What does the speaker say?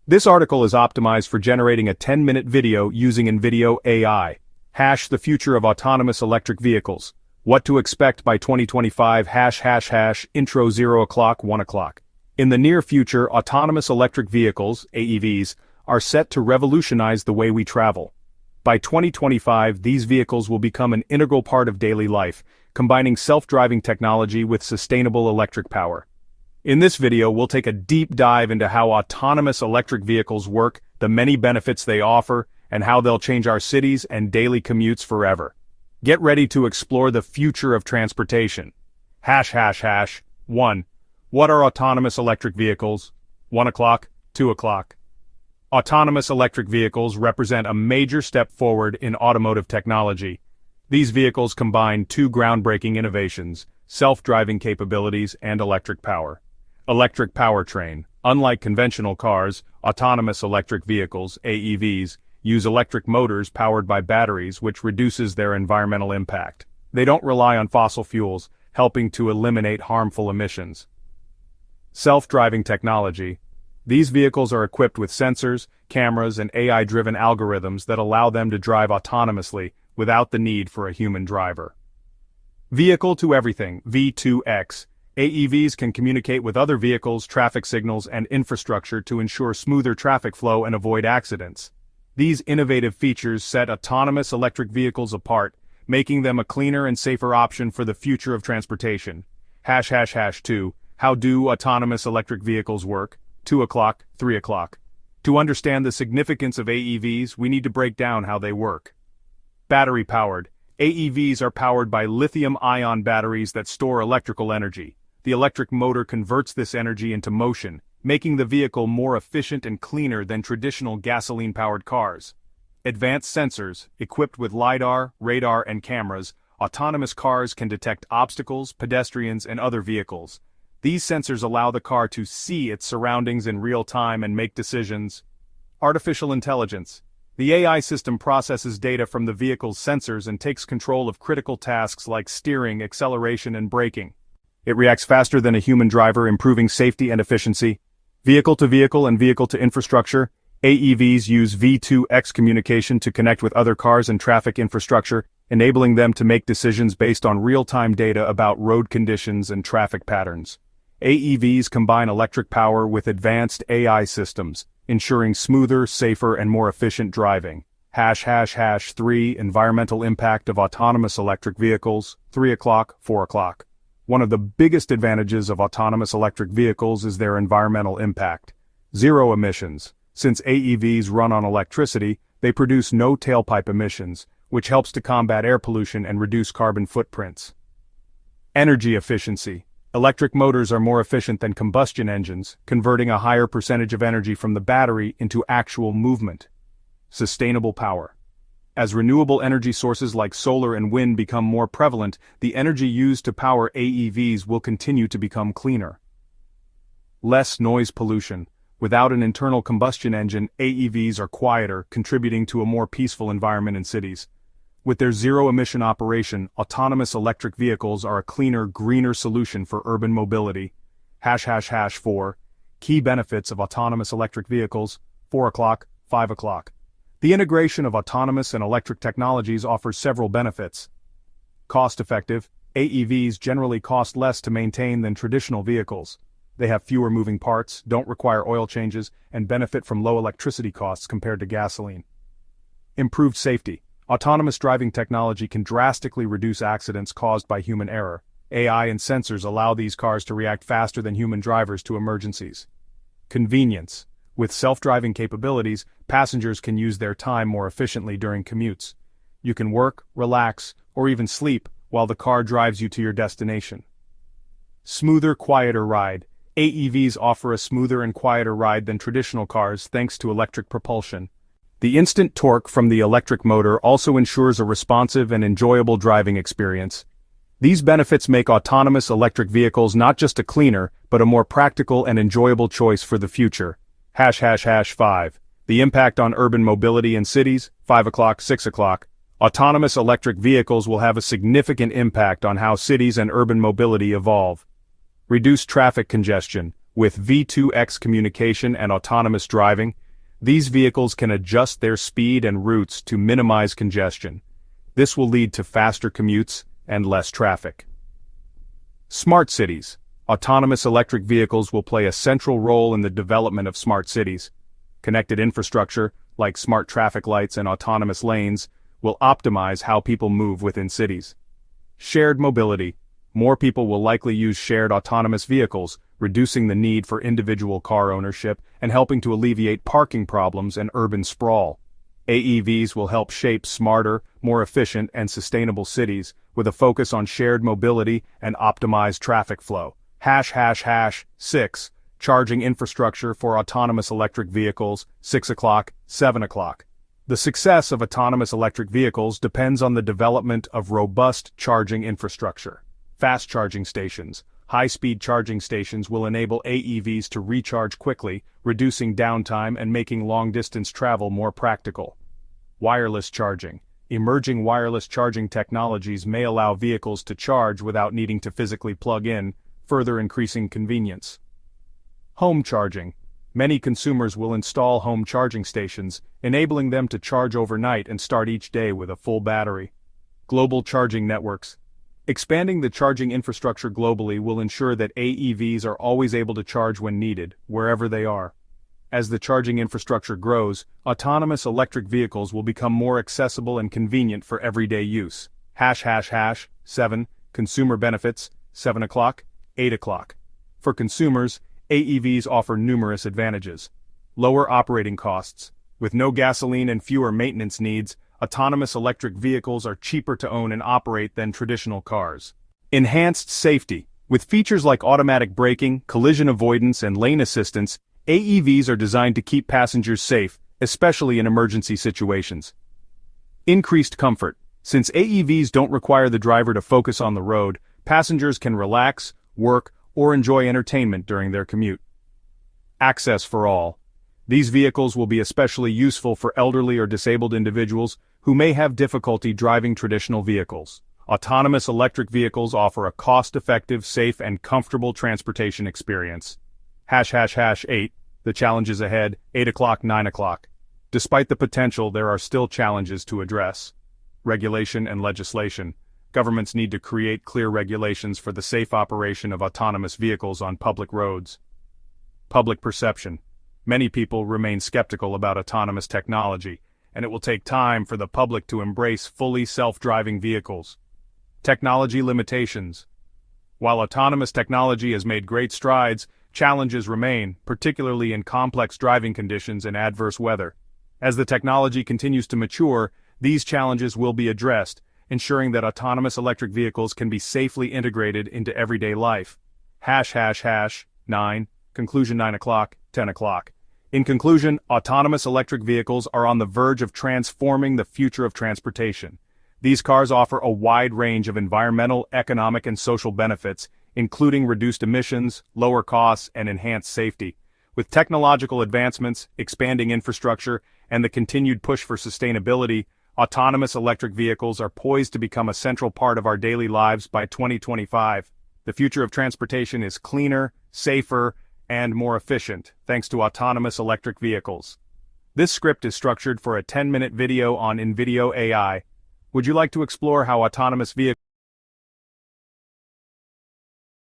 This article is optimized for generating a 10-minute video using NVIDIA AI. The future of autonomous electric vehicles. What to expect by 2025 ### intro 0 o'clock 1 o'clock. In the near future, autonomous electric vehicles, AEVs, are set to revolutionize the way we travel. By 2025, these vehicles will become an integral part of daily life, combining self-driving technology with sustainable electric power. In this video, we'll take a deep dive into how autonomous electric vehicles work, the many benefits they offer, and how they'll change our cities and daily commutes forever. Get ready to explore the future of transportation. ### 1. What are autonomous electric vehicles? 1 o'clock, 2 o'clock. Autonomous electric vehicles represent a major step forward in automotive technology. These vehicles combine two groundbreaking innovations: self-driving capabilities and electric power. Electric powertrain. Unlike conventional cars, autonomous electric vehicles, AEVs, use electric motors powered by batteries, which reduces their environmental impact. They don't rely on fossil fuels, helping to eliminate harmful emissions. Self-driving technology. These vehicles are equipped with sensors, cameras, and AI-driven algorithms that allow them to drive autonomously without the need for a human driver. Vehicle to everything, V2X. AEVs can communicate with other vehicles, traffic signals, and infrastructure to ensure smoother traffic flow and avoid accidents. These innovative features set autonomous electric vehicles apart, making them a cleaner and safer option for the future of transportation. ###2. How do autonomous electric vehicles work? 2 o'clock, 3 o'clock. To understand the significance of AEVs, we need to break down how they work. Battery-powered. AEVs are powered by lithium-ion batteries that store electrical energy. The electric motor converts this energy into motion, making the vehicle more efficient and cleaner than traditional gasoline-powered cars. Advanced sensors, equipped with LiDAR, radar, and cameras, autonomous cars can detect obstacles, pedestrians, and other vehicles. These sensors allow the car to see its surroundings in real time and make decisions. Artificial intelligence. The AI system processes data from the vehicle's sensors and takes control of critical tasks like steering, acceleration, and braking. It reacts faster than a human driver, improving safety and efficiency. Vehicle-to-vehicle and vehicle-to-infrastructure. AEVs use V2X communication to connect with other cars and traffic infrastructure, enabling them to make decisions based on real-time data about road conditions and traffic patterns. AEVs combine electric power with advanced AI systems, ensuring smoother, safer, and more efficient driving. ###3 Environmental impact of autonomous electric vehicles, 3 o'clock, 4 o'clock. One of the biggest advantages of autonomous electric vehicles is their environmental impact. Zero emissions. Since AEVs run on electricity, they produce no tailpipe emissions, which helps to combat air pollution and reduce carbon footprints. Energy efficiency. Electric motors are more efficient than combustion engines, converting a higher percentage of energy from the battery into actual movement. Sustainable power. As renewable energy sources like solar and wind become more prevalent, the energy used to power AEVs will continue to become cleaner. Less noise pollution. Without an internal combustion engine, AEVs are quieter, contributing to a more peaceful environment in cities. With their zero-emission operation, autonomous electric vehicles are a cleaner, greener solution for urban mobility. ###4 Key benefits of autonomous electric vehicles, 4 o'clock, 5 o'clock. The integration of autonomous and electric technologies offers several benefits. Cost-effective. AEVs generally cost less to maintain than traditional vehicles. They have fewer moving parts, don't require oil changes, and benefit from low electricity costs compared to gasoline. Improved safety. Autonomous driving technology can drastically reduce accidents caused by human error. AI and sensors allow these cars to react faster than human drivers to emergencies. Convenience. With self-driving capabilities, passengers can use their time more efficiently during commutes. You can work, relax, or even sleep while the car drives you to your destination. Smoother, quieter ride. AEVs offer a smoother and quieter ride than traditional cars thanks to electric propulsion. The instant torque from the electric motor also ensures a responsive and enjoyable driving experience. These benefits make autonomous electric vehicles not just a cleaner, but a more practical and enjoyable choice for the future. ###5 The impact on urban mobility in cities, 5 o'clock, 6 o'clock. Autonomous electric vehicles will have a significant impact on how cities and urban mobility evolve. Reduce traffic congestion. With V2X communication and autonomous driving, these vehicles can adjust their speed and routes to minimize congestion. This will lead to faster commutes and less traffic. Smart cities. Autonomous electric vehicles will play a central role in the development of smart cities. Connected infrastructure, like smart traffic lights and autonomous lanes, will optimize how people move within cities. Shared mobility. More people will likely use shared autonomous vehicles, reducing the need for individual car ownership and helping to alleviate parking problems and urban sprawl. AEVs will help shape smarter, more efficient and sustainable cities, with a focus on shared mobility and optimized traffic flow. #6. Charging infrastructure for autonomous electric vehicles, 6 o'clock, 7 o'clock. The success of autonomous electric vehicles depends on the development of robust charging infrastructure. Fast charging stations. High-speed charging stations will enable AEVs to recharge quickly, reducing downtime and making long-distance travel more practical. Wireless charging. Emerging wireless charging technologies may allow vehicles to charge without needing to physically plug in, further increasing convenience. Home charging. Many consumers will install home charging stations, enabling them to charge overnight and start each day with a full battery. Global charging networks. Expanding the charging infrastructure globally will ensure that AEVs are always able to charge when needed, wherever they are. As the charging infrastructure grows, autonomous electric vehicles will become more accessible and convenient for everyday use. #7. Consumer benefits, 7 o'clock, 8 o'clock. For consumers, AEVs offer numerous advantages. Lower operating costs. With no gasoline and fewer maintenance needs, autonomous electric vehicles are cheaper to own and operate than traditional cars. Enhanced safety. With features like automatic braking, collision avoidance, and lane assistance, AEVs are designed to keep passengers safe, especially in emergency situations. Increased comfort. Since AEVs don't require the driver to focus on the road, passengers can relax, work, or enjoy entertainment during their commute. Access for all. These vehicles will be especially useful for elderly or disabled individuals who may have difficulty driving traditional vehicles. Autonomous electric vehicles offer a cost-effective, safe, and comfortable transportation experience. #8. The challenges ahead, 8 o'clock, 9 o'clock. Despite the potential, there are still challenges to address. Regulation and legislation. Governments need to create clear regulations for the safe operation of autonomous vehicles on public roads. Public perception. Many people remain skeptical about autonomous technology, and it will take time for the public to embrace fully self-driving vehicles. Technology limitations. While autonomous technology has made great strides, challenges remain, particularly in complex driving conditions and adverse weather. As the technology continues to mature, these challenges will be addressed, ensuring that autonomous electric vehicles can be safely integrated into everyday life. #9. Conclusion 9 o'clock, 10 o'clock. In conclusion, autonomous electric vehicles are on the verge of transforming the future of transportation. These cars offer a wide range of environmental, economic, and social benefits, including reduced emissions, lower costs, and enhanced safety. With technological advancements, expanding infrastructure, and the continued push for sustainability, autonomous electric vehicles are poised to become a central part of our daily lives by 2025. The future of transportation is cleaner, safer, and more efficient, thanks to autonomous electric vehicles. This script is structured for a 10-minute video on NVIDIA AI. Would you like to explore how autonomous vehicles